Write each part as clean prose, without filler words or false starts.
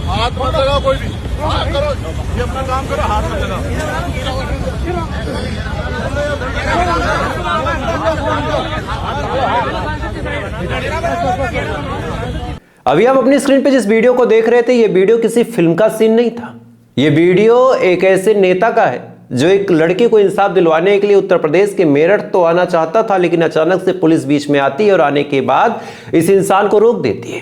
हाथ मत लगाओ कोई भी, हाथ करो, ये अपना काम करो, हाथ मत लगाओ। अभी आप अपनी स्क्रीन पे जिस वीडियो को देख रहे थे, ये वीडियो किसी फिल्म का सीन नहीं था। ये वीडियो एक ऐसे नेता का है जो एक लड़की को इंसाफ दिलवाने के लिए उत्तर प्रदेश के मेरठ तो आना चाहता था, लेकिन अचानक से पुलिस बीच में आती है और आने के बाद इस इंसान को रोक देती है।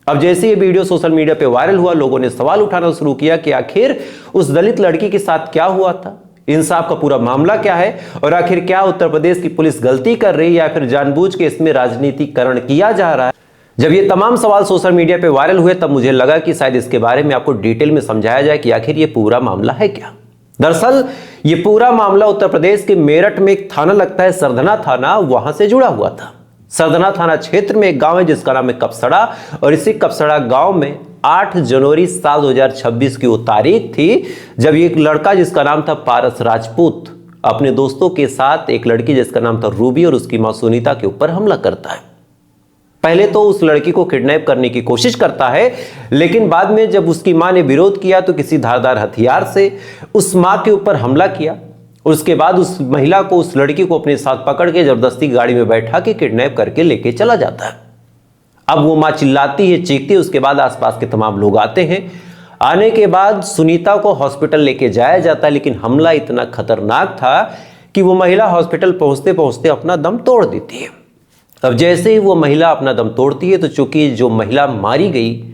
अब जैसे ये वीडियो सोशल मीडिया पे वायरल हुआ, लोगों ने सवाल उठाना शुरू किया कि आखिर उस दलित लड़की के साथ क्या हुआ था, इंसाफ का पूरा मामला क्या है, और आखिर क्या उत्तर प्रदेश की पुलिस गलती कर रही है या फिर जानबूझ के इसमें राजनीतिकरण किया जा रहा है। जब ये तमाम सवाल सोशल मीडिया पे वायरल हुए, तब मुझे लगा कि शायद इसके बारे में आपको डिटेल में समझाया जाए कि आखिर ये पूरा मामला है क्या। दरअसल ये पूरा मामला उत्तर प्रदेश के मेरठ में एक थाना लगता है, सरधना थाना, वहां से जुड़ा हुआ था। सरधना थाना क्षेत्र में एक गांव है जिसका नाम है कपसड़ा, और इसी कपसड़ा गांव में 8 जनवरी साल 2026 की वो तारीख थी जब एक लड़का जिसका नाम था पारस राजपूत अपने दोस्तों के साथ एक लड़की जिसका नाम था रूबी और उसकी मां सुनीता के ऊपर हमला करता है। पहले तो उस लड़की को किडनैप करने की कोशिश करता है, लेकिन बाद में जब उसकी मां ने विरोध किया तो किसी धारदार हथियार से उस मां के ऊपर हमला किया। उसके बाद उस महिला को, उस लड़की को अपने साथ पकड़ के जबरदस्ती गाड़ी में बैठा के किडनैप करके लेके चला जाता है। अब वो मां चिल्लाती है, चीखती है, उसके बाद आसपास के तमाम लोग आते हैं। आने के बाद सुनीता को हॉस्पिटल लेके जाया जाता है, लेकिन हमला इतना खतरनाक था कि वो महिला हॉस्पिटल पहुंचते पहुंचते अपना दम तोड़ देती है। अब जैसे ही वो महिला अपना दम तोड़ती है, तो चूंकि जो महिला मारी गई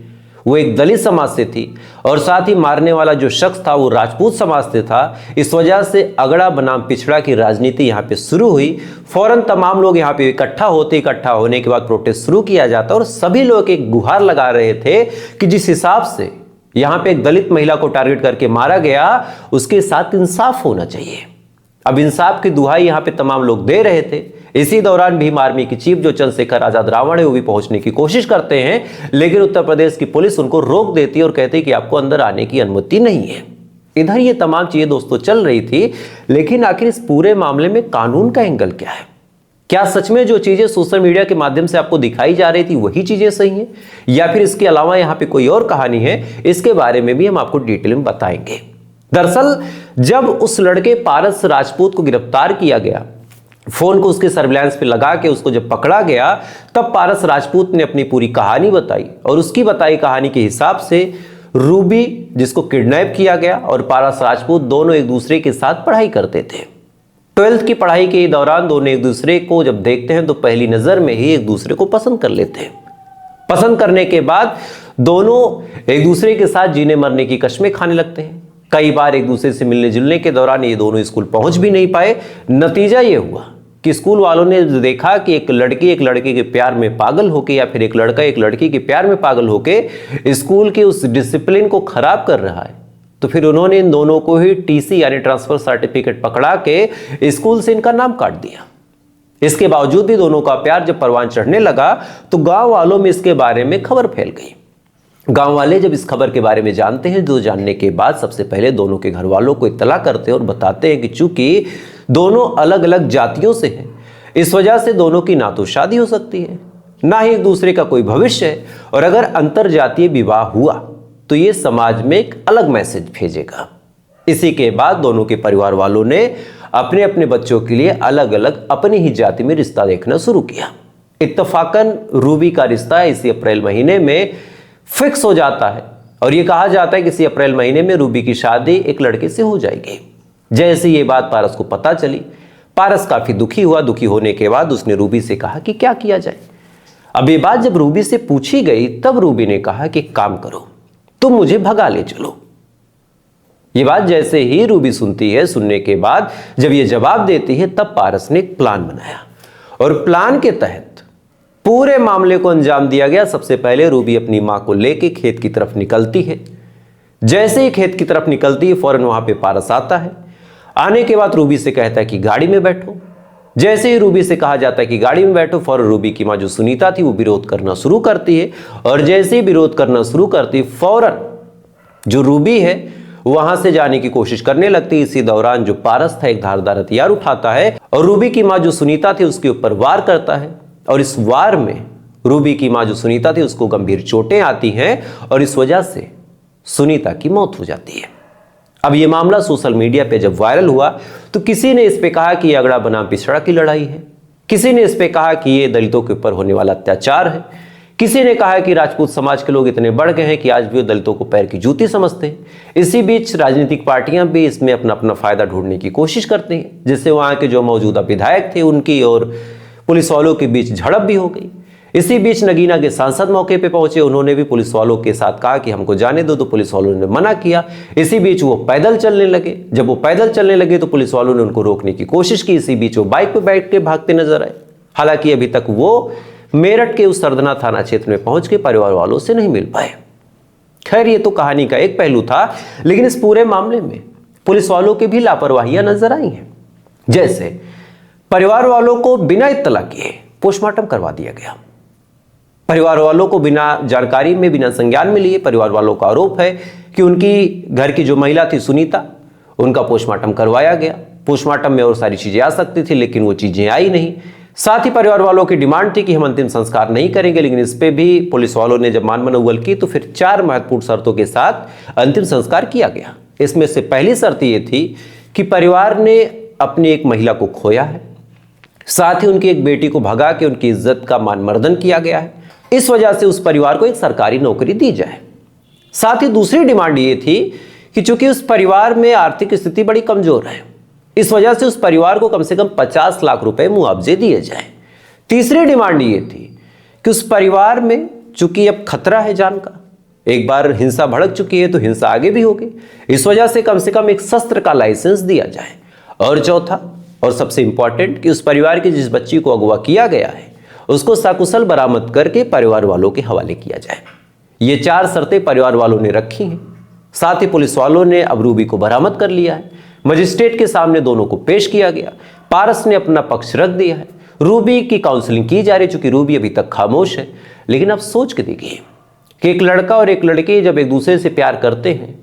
वो एक दलित समाज से थी और साथ ही मारने वाला जो शख्स था वो राजपूत समाज से था, इस वजह से अगड़ा बनाम पिछड़ा की राजनीति यहाँ पे शुरू हुई। फौरन तमाम लोग यहाँ पे इकट्ठा होने के बाद प्रोटेस्ट शुरू किया जाता और सभी लोग एक गुहार लगा रहे थे कि जिस हिसाब से यहाँ पे एक दलित महिला को टारगेट करके मारा गया, उसके साथ इंसाफ होना चाहिए। अब इंसाफ की दुहाई यहाँ पे तमाम लोग दे रहे थे। इसी दौरान भीम आर्मी की चीफ जो चंद्रशेखर आजाद रावण है, वो भी पहुंचने की कोशिश करते हैं, लेकिन उत्तर प्रदेश की पुलिस उनको रोक देती है और कहती है कि आपको अंदर आने की अनुमति नहीं है। इधर ये तमाम चीजें दोस्तों चल रही थी, लेकिन आखिर इस पूरे मामले में कानून का एंगल क्या है? क्या सच में जो चीजें सोशल मीडिया के माध्यम से आपको दिखाई जा रही थी वही चीजें सही हैं, या फिर इसके अलावा यहाँ पे कोई और कहानी है? इसके बारे में भी हम आपको डिटेल में बताएंगे। दरअसल जब उस लड़के पारस राजपूत को गिरफ्तार किया गया, फोन को उसके सर्विलांस पे लगा के उसको जब पकड़ा गया, तब पारस राजपूत ने अपनी पूरी कहानी बताई और उसकी बताई कहानी के हिसाब से रूबी जिसको किडनैप किया गया और पारस राजपूत दोनों एक दूसरे के साथ पढ़ाई करते थे। 12th की पढ़ाई के दौरान दोनों एक दूसरे को जब देखते हैं तो पहली नजर में ही एक दूसरे को पसंद कर लेते हैं। पसंद करने के बाद दोनों एक दूसरे के साथ जीने मरने की कस्में खाने लगते हैं। कई बार एक दूसरे से मिलने जुलने के दौरान ये दोनों स्कूल पहुंच भी नहीं पाए। नतीजा ये हुआ कि स्कूल वालों ने देखा कि एक लड़की एक लड़के के प्यार में पागल होके या फिर एक लड़का एक लड़की के प्यार में पागल होके स्कूल के उस डिसिप्लिन को खराब कर रहा है, तो फिर उन्होंने इन दोनों को ही टीसी यानी ट्रांसफर सर्टिफिकेट पकड़ा के स्कूल से इनका नाम काट दिया। इसके बावजूद भी दोनों का प्यार जब परवान चढ़ने लगा तो गांव वालों में इसके बारे में खबर फैल गई। गांव वाले जब इस खबर के बारे में जानते हैं, तो जानने के बाद सबसे पहले दोनों के घर वालों को इत्तला करते हैं और बताते हैं कि चूंकि दोनों अलग अलग जातियों से हैं, इस वजह से दोनों की ना तो शादी हो सकती है, ना ही एक दूसरे का कोई भविष्य है, और अगर अंतर जातीय विवाह हुआ तो ये समाज में एक अलग मैसेज भेजेगा। इसी के बाद दोनों के परिवार वालों ने अपने अपने बच्चों के लिए अलग अलग अपनी ही जाति में रिश्ता देखना शुरू किया। इत्तफाकन रूबी का रिश्ता इसी अप्रैल महीने में फिक्स हो जाता है और यह कहा जाता है कि इसी अप्रैल महीने में रूबी की शादी एक लड़के से हो जाएगी। जैसे ये बात पारस को पता चली, पारस काफी दुखी हुआ। दुखी होने के बाद उसने रूबी से कहा कि क्या किया जाए। अब ये बात जब रूबी से पूछी गई, तब रूबी ने कहा कि काम करो, तुम मुझे भगा ले चलो। ये बात जैसे ही रूबी सुनती है, सुनने के बाद जब ये जवाब देती है, तब पारस ने एक प्लान बनाया और प्लान के तहत पूरे मामले को अंजाम दिया गया। सबसे पहले रूबी अपनी मां को लेके खेत की तरफ निकलती है। जैसे ही खेत की तरफ निकलती है, फौरन वहां पे पारस आता है। आने के बाद रूबी से कहता है कि गाड़ी में बैठो। जैसे ही रूबी से कहा जाता है कि गाड़ी में बैठो, फौरन रूबी की मां जो सुनीता थी वो विरोध करना शुरू करती है, और जैसे ही विरोध करना शुरू करती है, फौरन जो रूबी है वहां से जाने की कोशिश करने लगती है। इसी दौरान जो पारस था एक धारदार हथियार उठाता है और रूबी की मां जो सुनीता थी उसके ऊपर वार करता है, और इस वार में रूबी की मां जो सुनीता थी उसको गंभीर चोटें आती हैं और इस वजह से सुनीता की मौत हो जाती है। अब यह मामला सोशल मीडिया पे जब वायरल हुआ तो किसी ने इस पे कहा कि यह अगड़ा बनाम पिछड़ा की लड़ाई है, किसी ने इस पे कहा कि यह दलितों के ऊपर होने वाला अत्याचार है, किसी ने कहा कि राजपूत समाज के लोग इतने बढ़ गए हैं कि आज भी वो दलितों को पैर की जूती समझते हैं। इसी बीच राजनीतिक पार्टियां भी इसमें अपना अपना फायदा ढूंढने की कोशिश करते हैं, जिससे वहां के जो मौजूदा विधायक थे उनकी और पुलिस वालों के बीच झड़प भी हो गई। इसी बीच नगीना के सांसद मौके पे पहुंचे, उन्होंने भी पुलिस वालों के साथ कहा कि हमको जाने दो, तो पुलिस वालों ने मना किया। इसी बीच वो पैदल चलने लगे, जब वो पैदल चलने लगे तो पुलिस वालों ने उनको रोकने की कोशिश की। इसी बीच वो बाइक पे बैठ के भागते नजर आए। हालांकि अभी तक वो मेरठ के उस सरदना थाना क्षेत्र में पहुंच के परिवार वालों से नहीं मिल पाए। खैर, ये तो कहानी का एक पहलू था, लेकिन इस पूरे मामले में पुलिस वालों की भी लापरवाहियां नजर आई हैं। जैसे परिवार वालों को बिना इत्तला किए पोस्टमार्टम करवा दिया गया। परिवार वालों को बिना जानकारी में, बिना संज्ञान में लिए परिवार वालों का आरोप है कि उनकी घर की जो महिला थी सुनीता, उनका पोस्टमार्टम करवाया गया। पोस्टमार्टम में और सारी चीजें आ सकती थी, लेकिन वो चीजें आई नहीं। साथ ही परिवार वालों की डिमांड थी कि हम अंतिम संस्कार नहीं करेंगे, लेकिन इस पे भी पुलिस वालों ने जब मानमनौवल की तो फिर 4 महत्वपूर्ण शर्तों के साथ अंतिम संस्कार किया गया। इसमें से पहली शर्त ये थी कि परिवार ने अपनी एक महिला को खोया है, साथ ही उनकी एक बेटी को भगा के उनकी इज्जत का मानमर्दन किया गया है। इस वजह से उस परिवार को एक सरकारी नौकरी दी जाए। साथ ही दूसरी डिमांड ये थी कि चूंकि उस परिवार में आर्थिक स्थिति बड़ी कमजोर है, इस वजह से उस परिवार को कम से कम 50 लाख रुपए मुआवजे दिए जाएं। तीसरी डिमांड ये थी कि उस परिवार में चूंकि अब खतरा है जान का, एक बार हिंसा भड़क चुकी है तो हिंसा आगे भी होगी, इस वजह से कम एक शस्त्र का लाइसेंस दिया जाए। और चौथा और सबसे इंपॉर्टेंट कि उस परिवार की जिस बच्ची को अगवा किया गया है उसको सकुशल बरामद करके परिवार वालों के हवाले किया जाए। ये 4 शर्तें परिवार वालों ने रखी हैं। साथ ही पुलिस वालों ने अब रूबी को बरामद कर लिया है। मजिस्ट्रेट के सामने दोनों को पेश किया गया। पारस ने अपना पक्ष रख दिया है। रूबी की काउंसलिंग की जा रही, चूंकि रूबी अभी तक खामोश है। लेकिन आप सोच के देखिए कि एक लड़का और एक लड़की जब एक दूसरे से प्यार करते हैं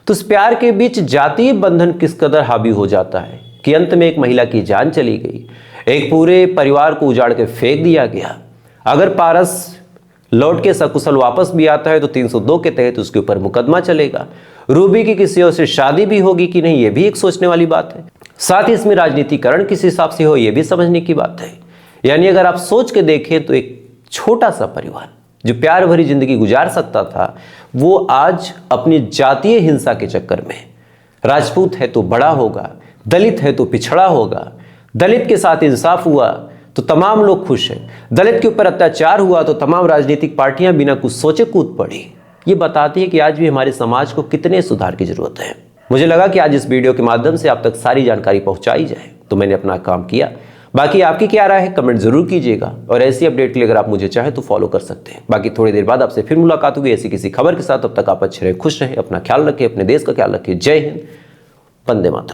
तो उस प्यार के बीच जातीय बंधन किस कदर हावी हो जाता है कि अंत में एक महिला की जान चली गई, एक पूरे परिवार को उजाड़ के फेंक दिया गया। अगर पारस लौट के सकुशल वापस भी आता है तो 302 के तहत उसके ऊपर मुकदमा चलेगा। रूबी की किसी और से शादी भी होगी कि नहीं, ये भी एक सोचने वाली बात है। साथ ही इसमें राजनीतिकरण किस हिसाब से हो, ये भी समझने की बात है। यानी अगर आप सोच के देखें तो एक छोटा सा परिवार जो प्यार भरी जिंदगी गुजार सकता था, वो आज अपनी जातीय हिंसा के चक्कर में, राजपूत है तो बड़ा होगा, दलित है तो पिछड़ा होगा, दलित के साथ इंसाफ हुआ तो तमाम लोग खुश हैं, दलित के ऊपर अत्याचार हुआ तो तमाम राजनीतिक पार्टियां बिना कुछ सोचे कूद पड़ी। ये बताती है कि आज भी हमारे समाज को कितने सुधार की जरूरत है। मुझे लगा कि आज इस वीडियो के माध्यम से आप तक सारी जानकारी पहुंचाई जाए, तो मैंने अपना काम किया। बाकी आपकी क्या राय है कमेंट जरूर कीजिएगा, और ऐसी अपडेट के लिए अगर आप मुझे चाहें तो फॉलो कर सकते हैं। बाकी थोड़ी देर बाद आपसे फिर मुलाकात होगी ऐसी किसी खबर के साथ। तब तक आप अच्छे रहे, खुश रहे, अपना ख्याल रखें, अपने देश का ख्याल रखें। जय हिंद, वंदे मातरम।